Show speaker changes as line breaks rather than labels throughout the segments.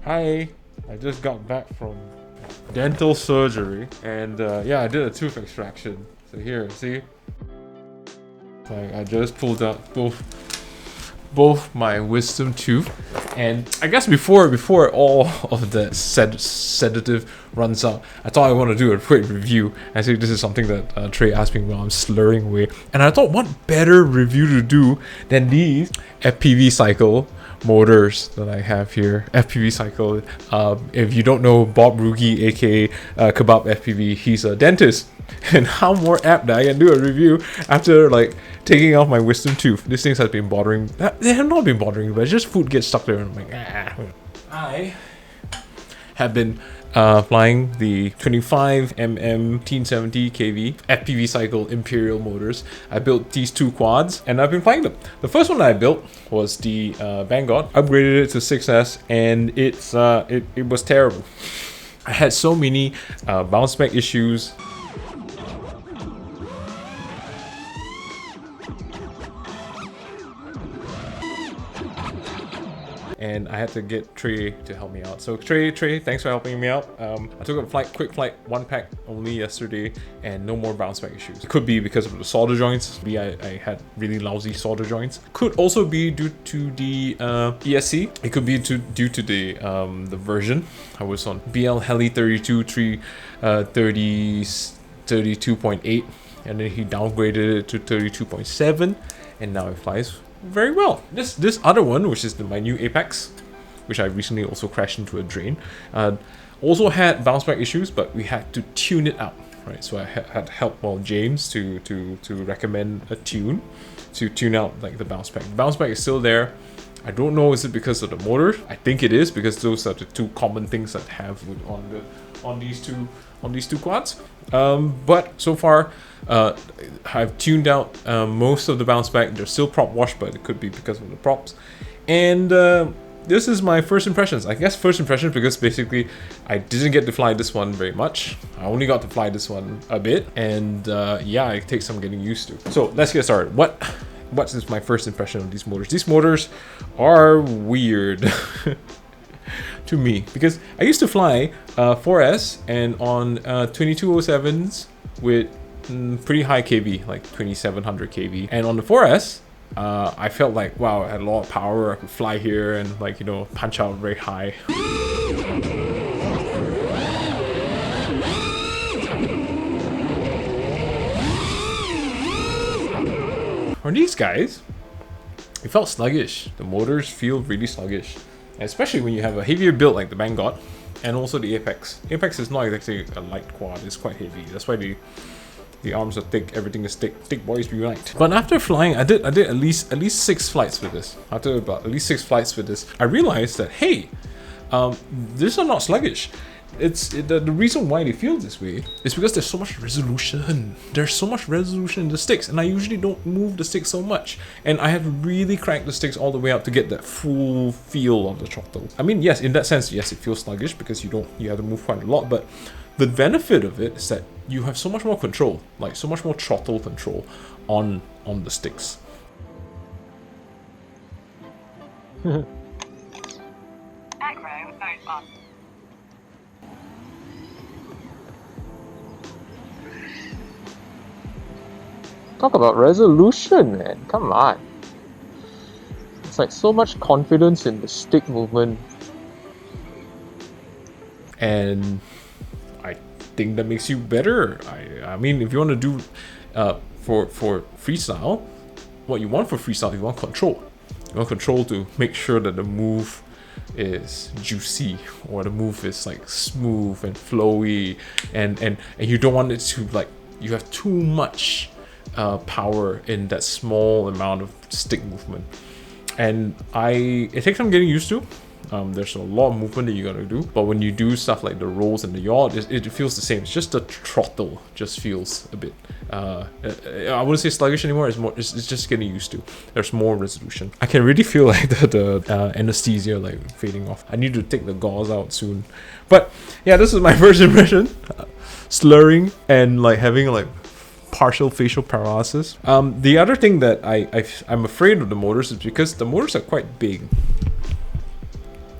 I just got back from dental surgery, and yeah, I did a tooth extraction. So here, see, like I just pulled out both my wisdom tooth, and I guess before all of the sedative runs out, I thought I want to do a quick review. I think this is something that Trey asked me while I'm slurring away, and I thought, what better review to do than these FPVCycle motors that I have here. FPVCycle, if you don't know Bob Rugi, aka Kebab FPV, he's a dentist. And how more apt that I can do a review after like taking off my wisdom tooth. These things have been bothering, they have not been bothering me, but just food gets stuck there and I'm like, ah. I have been flying the 25mm 1870 kV FPVCycle Imperial motors. I built these two quads and I've been flying them. The first one that I built was the Vanguard. Upgraded it to 6S, and it was terrible. I had so many bounce back issues. And I had to get Trey to help me out. So Trey, thanks for helping me out. I took a quick flight, one pack only yesterday, and no more bounce back issues. It could be because of the solder joints. I had really lousy solder joints. Could also be due to the ESC. It could be due to the version. I was on BL Heli 32.8, and then he downgraded it to 32.7, and now it flies very well. This other one, which is my new Apex, which I recently also crashed into a drain, also had bounce back issues, but we had to tune it out, right? So I had help James to recommend a tune to tune out like the bounce back. The bounce back is still there. I don't know, is it because of the motor? I think it is, because those are the two common things that have on these two quads. But so far, I've tuned out most of the bounce back. They're still prop washed, but it could be because of the props. And this is my first impressions. I guess first impressions because basically I didn't get to fly this one very much. I only got to fly this one a bit, and yeah, it takes some getting used to. So let's get started. What is my first impression of these motors? These motors are weird. To me, because I used to fly 4S and on 2207s with pretty high kV, like 2700 kV, and on the 4S I felt like, wow, I had a lot of power. I could fly here and, like, you know, punch out very high. For these guys, it felt sluggish. The motors feel really sluggish, especially when you have a heavier build like the Vanguard, and also the Apex. Apex is not exactly a light quad, it's quite heavy. That's why the arms are thick, everything is thick. Thick boys unite. But after flying, I did at least 6 flights with this. After about at least 6 flights with this, I realized that, hey, these are not sluggish. The reason why they feel this way is because there's so much resolution. There's so much resolution in the sticks, and I usually don't move the sticks so much. And I have to really crank the sticks all the way up to get that full feel of the throttle. I mean, yes, in that sense, yes, it feels sluggish because you have to move quite a lot. But the benefit of it is that you have so much more control, like so much more throttle control on the sticks.
Talk about resolution, man. Come on. It's like so much confidence in the stick movement.
And I think that makes you better. I mean, if you want to do for freestyle, what you want for freestyle, you want control. You want control to make sure that the move is juicy, or the move is like smooth and flowy, and you don't want it to, like, you have too much power in that small amount of stick movement. And it takes some getting used to. There's a lot of movement that you gotta do, but when you do stuff like the rolls and the yaw, it feels the same. It's just the throttle just feels a bit I wouldn't say sluggish anymore. It's just getting used to. There's more resolution. I can really feel like the anesthesia like fading off. I need to take the gauze out soon. But yeah, this is my first impression. Slurring and like having like partial facial paralysis. The other thing that I'm afraid of the motors is because the motors are quite big.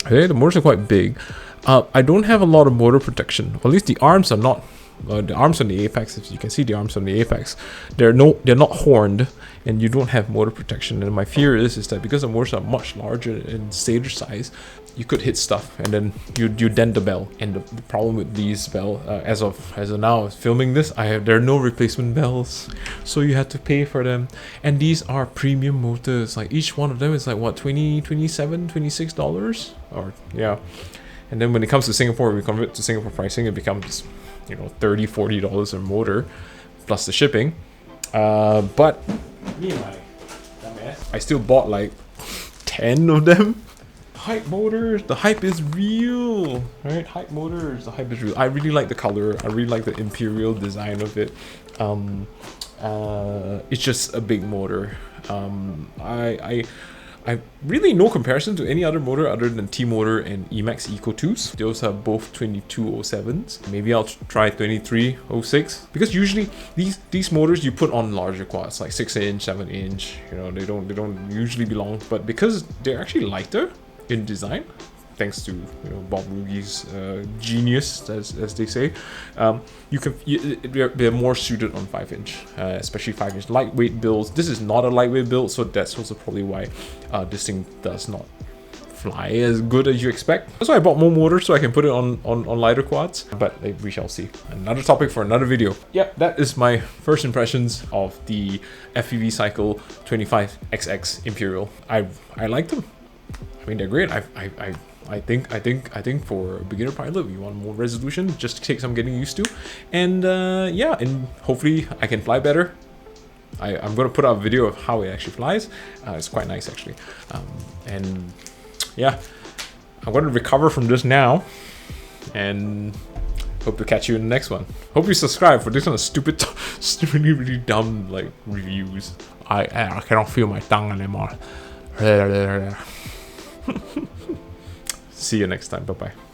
Okay, the motors are quite big. I don't have a lot of motor protection. Or at least the arms are not. The arms on the apex, if you can see the arms on the apex, they're not horned, and you don't have motor protection. And my fear is that because the motors are much larger in stator size, you could hit stuff, and then you dent the bell. And the problem with these bell, as of now filming this, there are no replacement bells, so you have to pay for them. And these are premium motors. Like each one of them is like what, $27, $26, or yeah. And then when it comes to Singapore, we convert to Singapore pricing, it becomes, you know, $30, $40 a motor, plus the shipping. But me and my dumbass, I still bought like 10 of them. Hype motors, the hype is real, right? Hype motors, the hype is real. I really like the color. I really like the Imperial design of it. It's just a big motor. I really no comparison to any other motor other than T-Motor and Emax Eco 2s. Those are both 2207s. Maybe I'll try 2306, because usually these motors you put on larger quads, like 6-inch, 7-inch. You know, they don't usually belong, but because they're actually lighter in design, thanks to, you know, Bob Rugi's genius, as they say, they're more suited on 5-inch, especially 5-inch lightweight builds. This is not a lightweight build, so that's also probably why this thing does not fly as good as you expect. That's why I bought more motors, so I can put it on lighter quads, but we shall see. Another topic for another video. Yep, that is my first impressions of the FPVCycle 25XX Imperial. I like them. I mean, they're great. I think for a beginner pilot, we want more resolution, just to take some getting used to. And yeah, and hopefully I can fly better. I'm going to put out a video of how it actually flies. It's quite nice, actually. And yeah, I'm going to recover from this now, and hope to catch you in the next one. Hope you subscribe for this kind of stupid, really dumb like reviews. I cannot feel my tongue anymore. See you next time. Bye bye.